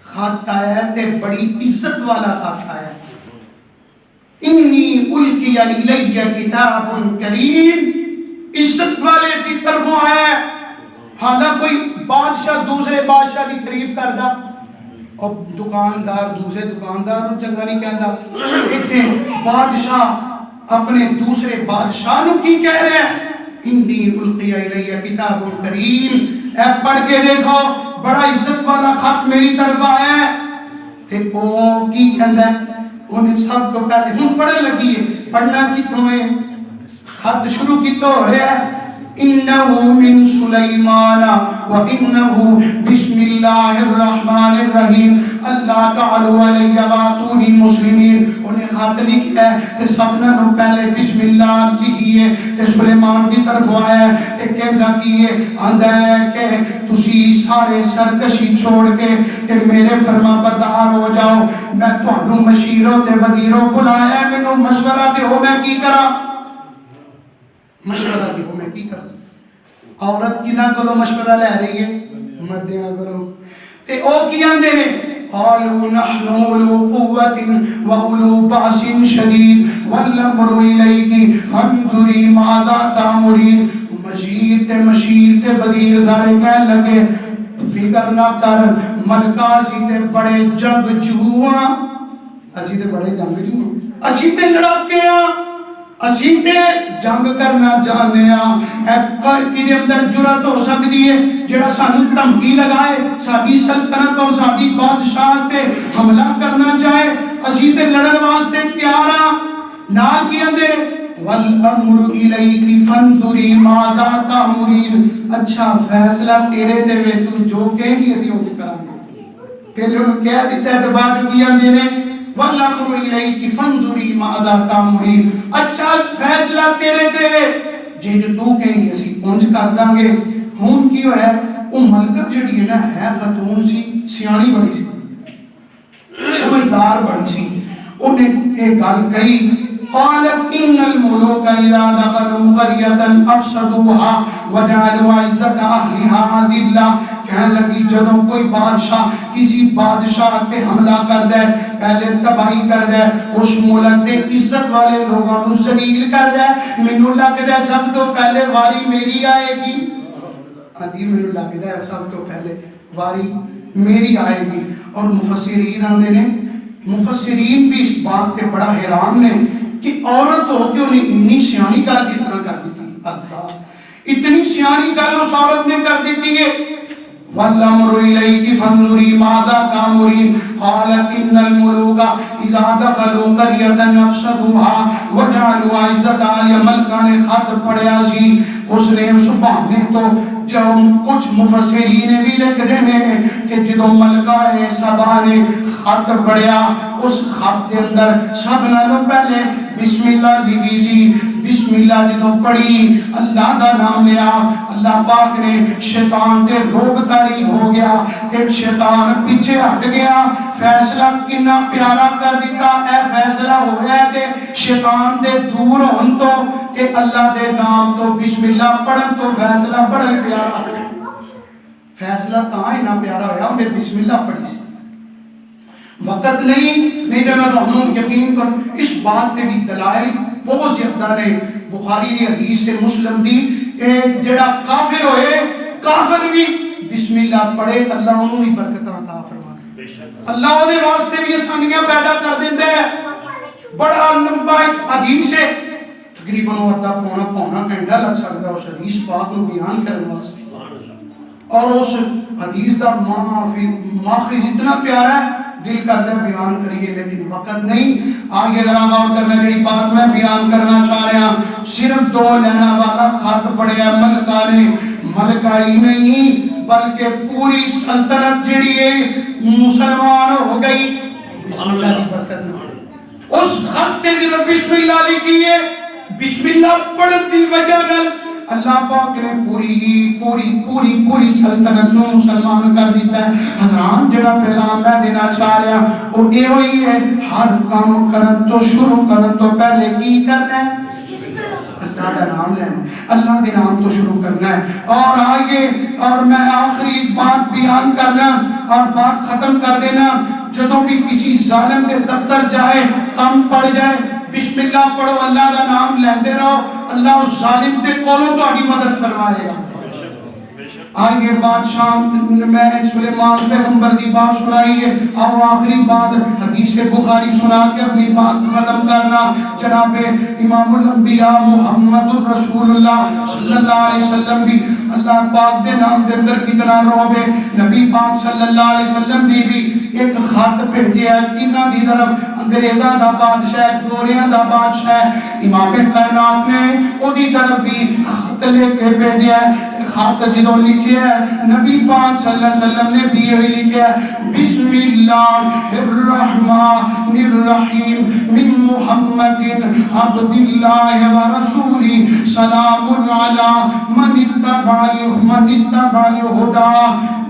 خط آیا تے بڑی عزت والا خط آیا انی القی الیہ کتاب کریم عزت والے کی طرفوں ہے حالا کوئی بادشاہ دوسرے بادشاہ کی تعریف کردا اور دکاندار دوسرے دکاندار نو چنگا نہیں کہندا ایتھے بادشاہ اپنے دوسرے بادشاہ نو کی کہہ رہے ہیں انی القی الیہ کتاب کریم اے پڑھ کے دیکھو بڑا عزت والا خط میری طرف آیا ہے تے او کی کہندا ہے انہیں سب تو پہلے ہم پڑھنے لگی ہے پڑھنا کی تمہیں خط شروع کی تو ہو رہا ہے انہو من سلیمان و انہو بسم اللہ الرحمن الرحیم اللہ تعالی علیہ واتونی مسلمین انہیں خط لکھا ہے تے سبنا نو پہلے بسم اللہ لکھیے تے سلیمان کی طرف آیا ہے تے کہندا کیے آندا ہے کہ تسی سارے سرکشی چھوڑ کے تے میرے فرما بردار ہو جاؤ میں تانوں مشیروں تے وزیروں بلایا ہے مینوں مشورہ دیو میں کی کراں مشورہ دیو میں کی کراں عورت کنا کو مشورہ لے رہی ہے مردیاں کرو تے او کی آندے نے قالوا نحن اولو قوت و اولو باس شدید والامر الیک فانظری ماذا تامرین مشیر تے وزیر سارے کہنے لگے فکر نہ کر ملکہ اسی تے بڑے جنگ چوہاں، اسی تے بڑے جنگ چوہاں، اسی تے لڑاکے ہاں، اسی تے جنگ کرنا جانے ہاں۔ کدے اندر جرات ہو سکتی ہے جڑا سانو دھمکی لگائے ساری سلطنت اور ساری بادشاہ تے حملہ کرنا چاہے، اسی تے لڑن واسطے تیار ہاں۔ نال کی اندے والامر الیک فانظری ماذا تامرین، اچھا فیصلہ تیرے تے وے، تو جو کہیں گی اسی وہ کریں گے۔ پہلے انہوں کہہ دیتا ہے تو بعد کی اندے نے والامر الیک فانظری ماذا تامرین، اچھا فیصلہ تیرے تے وے، جے جو تو کہیں گے اسی پہنچ کر دیں گے۔ ہون کی ہے وہ ملکہ جڑی ہے نا ہے خاتون سی، سیانی بڑی سی، سمجھدار بڑی سی، انہیں ایک گل کہی قالت ان الملوک اذا دخلوا قرية افسدوها وجعلوا عزت اهلها اذلہ، کہنے لگی جدوں کوئی بادشاہ کسی بادشاہ تے حملہ کر دے پہلے تباہی کر دے، اس ملک دے عزت والے لوگوں نو ذلیل کر دے، مینوں لگدا ہے سب تو پہلے واری میری آئے گی، آدھی مینوں لگدا ہے سب تو پہلے واری میری آئے گی۔ اور مفسرین آندے نے، مفسرین بھی اس بات پہ بڑا حیران نے کہ عورت ہو کے انہیں اتنی سیانی گل کس طرح کر دیتی، اللہ اتنی سیانی گل اس عورت نے کر دیتی ہے۔ والامر الیک فانظری ماذا تامرین قالت ان الملوک اذا دخلوا قرية افسدوها وجعلوا عزت اہلها، ملکہ نے خط پڑھیا سی، اس نے اس بہانے تو جو کچھ مفسرین بھی لکھ دینے کہ جدو ملکہ سبا نے خط پڑھیا اس خط کے اندر سب نالوں پہلے بسم اللہ لکھی سی، بسم اللہ جدو پڑھی اللہ دا نام لیا، اللہ پاک نے شیطان دے روگ تاری ہو گیا، ایک شیطان پیچھے ہٹ گیا، فیصلہ کنا پیارا کر دیتا اے فیصلہ ہویا تے شیطان دے دور ہون تو کہ اللہ دے نام تو بسم اللہ پڑھن تو فیصلہ بڑا ہی پیارا ہو، فیصلہ تاں ہی نہ پیارا ہویا انہیں بسم اللہ پڑھی سی۔ وقت نہیں جب میں رحمون یقین کر اس بات پہ بھی دلائل بہت زیادہ نے، بخاری دی حدیث سے مسلم دی جڑا کافر ہوئے کافر بھی بسم اللہ پڑھے اللہ انہوں بھی برکت عطا فرمائے، اللہ دے واسطے بھی آسانیاں پیدا کر دیتا ہے۔ بڑا لمبا ایک حدیث ہے، تقریباً آدھا پونا گھنٹہ لگ سکتا ہے اس حدیث پاک کو بیان کرنے واسطے، اور اس حدیث دا ماخذ اتنا پیارا ہے دل کرتا ہے بیان کریے لیکن وقت نہیں۔ آگے ذرا غور کرنا جڑی بات میں بیان کرنا چاہ رہا ہوں، صرف 2 لینا والا خط پڑھیا ملکہ نے، ملکہ ہی نہیں بلکہ پوری سلطنت جڑی ہے مسلمان ہو گئی بسم اللہ کی برکت میں۔ اس خط تے صرف بسم اللہ لکھی ہے، بسم اللہ پڑھن دی وجہ نال اللہ پاک نے پوری سلطنت نو مسلمان کر دیتا ہے۔ حضران جڑا پیغام میں دینا چاہ رہا وہ یہ ہوئی ہے، ہر کام کرن تو شروع کرن تو پہلے کی کرنا ہے اللہ کا نام لینا، اللہ کے نام تو شروع کرنا ہے۔ اور آگے اور میں آخری بات بیان کرنا اور بات ختم کر دینا، جدوں بھی کسی ظالم کے دفتر جائے کام پڑ جائے بسم اللہ پڑھو، اللہ کا نام لیندے رہو، اللہ اس ظالم تے کولوں تہاڈی مدد فرمائے گا۔ آگے بادشاہ میں سلیمان پیغمبر کی بات سنائی ہے، اور آخری بات حدیث بخاری سنا کے اپنی بات ختم کرنا۔ جناب امام الانبیاء محمد الرسول اللہ صلی اللہ علیہ وسلم بھی اللہ پاک دے نام دے اندر کتنا روب ہے، نبی پاک صلی اللہ علیہ وسلم بھی ایک خط بھیجے ہے کنہ دی طرف، انگریزاں دا بادشاہ، گوریاں دا بادشاہ، امام کائنات نے او دی طرف بھی خط لے کے بھیجے ہے۔ خط جدوں لکھے ہے نبی پاک صلی اللہ علیہ وسلم نے بھی یہی لکھے ہے، بسم اللہ الرحمن الرحیم من محمد عبد اللہ ورسولی سلام علی من اتبع الہدا۔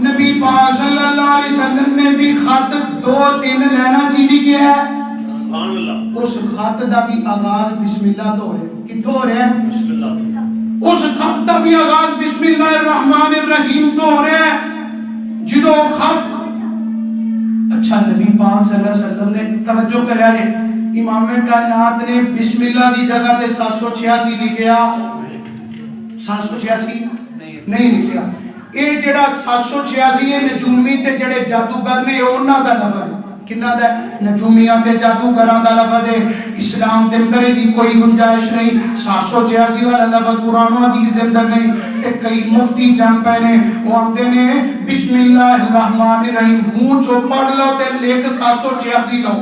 نبی پاک صلی اللہ علیہ وسلم نے بھی خط 2-3 لینا چیزی کیا ہے، اس خط دا بھی آغاز بسم اللہ تو ہو رہے، کتوں ہو رہے ہیں بسم اللہ، اس خط دا بھی آغاز بسم اللہ الرحمن الرحیم تو ہو رہے ہیں۔ جدو خط اچھا نبی پاک صلی اللہ علیہ وسلم نے توجہ کریا ہے، امام کائنات نے بسم اللہ دی جگہ تے 786 لکھیا، 786 نہیں لکھیا، یہ جڑا 786 ہے نجومی تے جڑے جادوگر نے انہاں دا لفظ کنہ دا نجومیاں تے جادوگراں دا لفظ ہے اسلام دے اندر دی کوئی گنجائش نہیں 786 والا لفظ قرآن و حدیث دے اندر نہیں تے کئی مفتی جان پے نے وہ آندے نے بسم اللہ الرحمن الرحیم منہ چو پڑھ لو تے لکھ 786 لو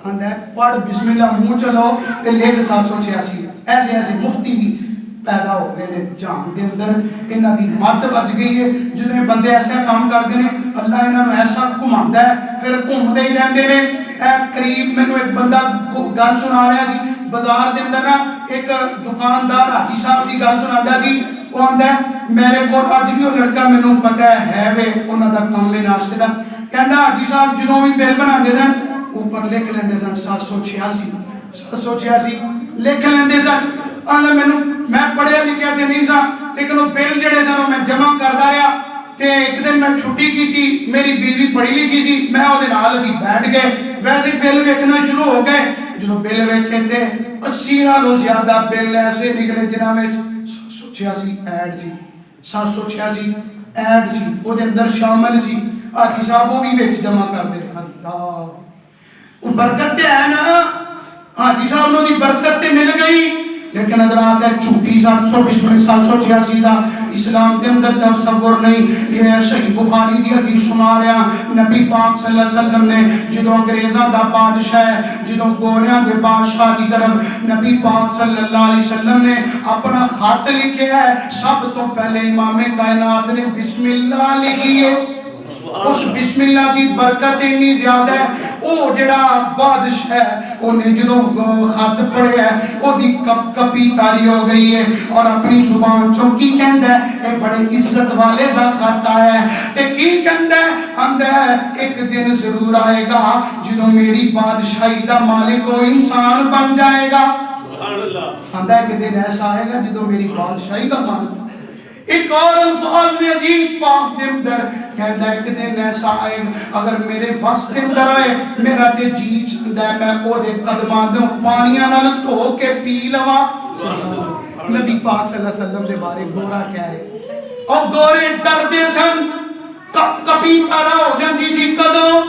آندہ ہے پڑھ بسم اللہ منہ چلو تے لکھ 786 ایسے ایسے مفتی بھی پیدا ہو گئے نے جان دے اندر انہاں دی مت بچ گئی ہے جتنے بندے ایسا کام کرتے ہیں اللہ انہاں نوں ایسا گھماندا ہے پھر گھومدے ہی رہندے نے اے قریب مینوں ایک بندہ گل سنا رہا سی بازار دے اندر نا ایک دکاندار حاجی صاحب دی گل سناتا سی وہ آندا ہے میرے کول اج بھی وہ لڑکا مینوں پتہ ہے وے انہاں دا کام ہے ناشتے دا کہندا حاجی صاحب جدوں بھی بل بناندے سن اوپر لکھ لیندے سن 786 لکھ لیندے سن آندا مینوں میں پڑھیا لکھیا تے نہیں سا لیکن وہ بل جڑے سن میں جمع کردا رہیا تے ایک دن میں چھٹی کی تھی میری بیوی پڑھی لکھی سی میں وہ نال اسی بیٹھ گئے ویسے بل ویکھنا شروع ہو گئے جدوں بل ویکھے تے 80 نالوں زیادہ بل ایسے نکلے جنہاں وچ 786 ایڈ سی 786 ایڈ سی وہ دے اندر شامل سی حاجی صاحب وہ بھی وچ جمع کر دے اللہ وہ برکت تے ہے نا حاجی صاحب نوں دی برکت تے مل گئی لیکن حضرات ہے چھوٹی 786 دا اسلام دے اندر تصور نہیں یہ صحیح بخاری دی حدیث سنا رہا نبی پاک صلی اللہ علیہ وسلم نے جدوں انگریزاں دا بادشاہ ہے جدوں گوریاں دے بادشاہ دی طرف نبی پاک صلی اللہ علیہ وسلم نے اپنا خط لکھیا ہے سب تو پہلے امام کائنات نے بسم اللہ لکھی ہے اس بسم اللہ کی برکت اتنی زیادہ ہے وہ جڑا بادشاہ ہے انہیں جدوں خط پڑھے ہے وہ دی کپ کپی تاری ہو گئی ہے اور اپنی زبان چونکی کہندا ہے اے بڑے عزت والے دا خط آیا ہے تے کی کہندا ہے آندا ہے ایک دن ضرور آئے گا جدوں میری بادشاہی دا مالک وہ انسان بن جائے گا سبحان اللہ آندا ہے کہ دن ایسا آئے گا جدوں میری بادشاہی دا مالک ایک اور الفاظ میں حدیث پاک دے اندر کہتا ہے کہ دن ایسا آئے اگر میرے واسطے اندر آئے میرا تے جی چاہتا ہے میں او دے قدماں دوں پانیاں نال دھو کے پی لواں نبی پاک صلی اللہ علیہ وسلم دے بارے گورا کہہ رہے اور گورے ڈردے سن کپی تارا ہو جاندی سی کدوں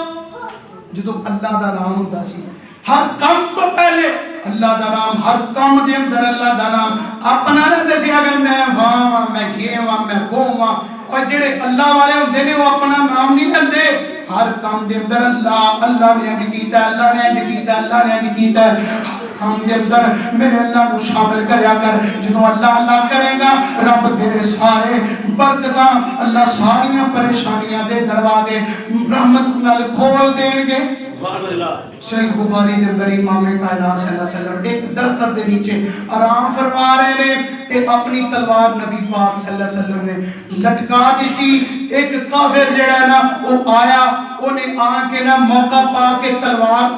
جدوں اللہ دا نام ہوندا سی ہر کام تو پہلے اللہ دا نام ہر کام دے اندر اللہ دا نام اپنا نہ دسی اگر میں واں میں یہ واں میں وہ واں اور جڑے اللہ والے ہوندے نے وہ اپنا نام نہیں لیندے ہر کام دے اندر اللہ نے اج کیتا ہے اللہ نے اج کیتا ہے اللہ نے اج کیتا ہے ہم دے اندر میرے اللہ کو شامل کریا کر جدوں اللہ اللہ کرے گا رب تیرے سارے برکتاں اللہ ساریاں پریشانیاں دے دروازے رحمت نال کھول دین گے صحیح بخاری دے اندر امام کائنات صلی اللہ علیہ وسلم ایک درخت دے نیچے آرام فرما رہے نے تے اپنی تلوار نبی پاک صلی اللہ علیہ وسلم نے لٹکا دیتی ایک کافر جڑا ہے نا وہ آیا انہیں آ کے نا موقع پا کے تلوار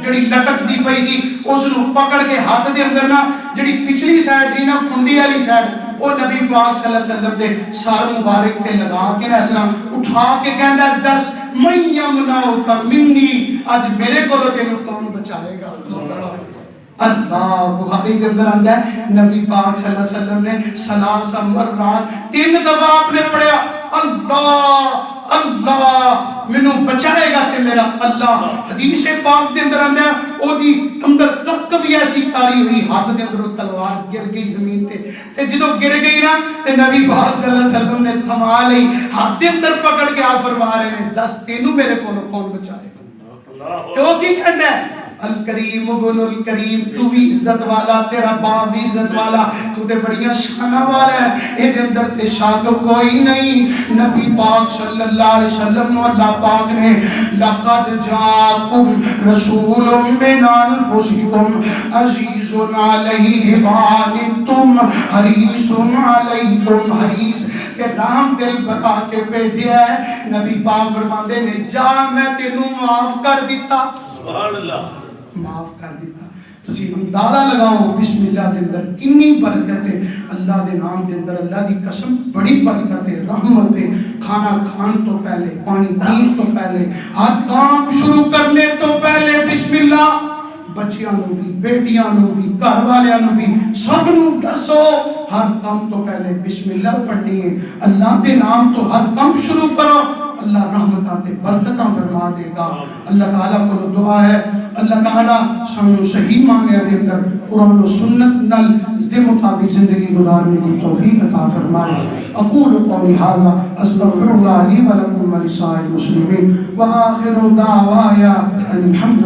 جڑی لٹک دی پئی سی اس نو پکڑ کے ہاتھ دے اندر نا جڑی پچھلی سائیڈ سی نا کھنڈی والی سائیڈ وہ نبی پاک صلی اللہ علیہ وسلم دے سر مبارک تے لگا کے نا اس طرح اٹھا کے کہندا دس میں یمنعک منی آج میرے کو تینوں کون بچائے گا اللہ بخاری کے اندر آندا ہے نبی پاک صلی اللہ علیہ وسلم نے ثلاث مرات 3 دفعہ آپ نے پڑھا اللہ اللہ منو بچائے گا تے میرا اللہ حدیث پاک دے اندر آندا ہے او دی اندر کبھی ایسی تاری ہوئی ہاتھ دے اندر تلوار گر گئی زمین تے جدوں گر گئی نا تے نبی پاک صلی اللہ علیہ وسلم نے تھما لئی ہاتھ دے اندر پکڑ کے آپ فرما رہے ہیں دس تینوں میرے کون بچائے گا تے وہ کی کہندا ہے الکریم ابن الکریم تو بھی عزت والا تیرا باپ بھی عزت والا تو تے بڑیاں شانہ والا ہے اے دے اندر تے شاک کوئی نہیں نبی پاک صلی اللہ علیہ وسلم اللہ پاک نے لقد جاءکم رسول من انفسکم عزیز علیہ ما عنتم حریص علیکم حریص کہ رحم دل بتا کے بھیجیا ہے نبی پاک فرماندے نے جا میں تینوں معاف کر دیتا سبحان اللہ معاف کر دیتا تسی اندازہ لگاؤ بسم اللہ دے اندر کنی برکت ہے اللہ دے نام دے اندر اللہ دی قسم بڑی برکت ہے رحمت ہے کھانا کھان تو پہلے پانی پینے تو پہلے ہر کام شروع کرنے تو پہلے بسم اللہ بچیاں نوں بھی بیٹیاں نوں بھی گھر والیاں نوں بھی سب نوں دسو ہر کم تو پہلے بسم اللہ پڑھنی ہے، اللہ کے نام تو ہر کم شروع کرو، اللہ رحمتاں تے برکتاں فرما دے گا۔ اللہ تعالیٰ کو دعا ہے اللہ تعالیٰ سانو صحیح معنی دے کر قرآن و سنت نال اس کے مطابق زندگی گزارنے کی توفیق عطا فرمائے۔ اقول قولی ھذا استغفر اللہ لی و لکم و لسائر المسلمین و آخر دعوایا ان الحمد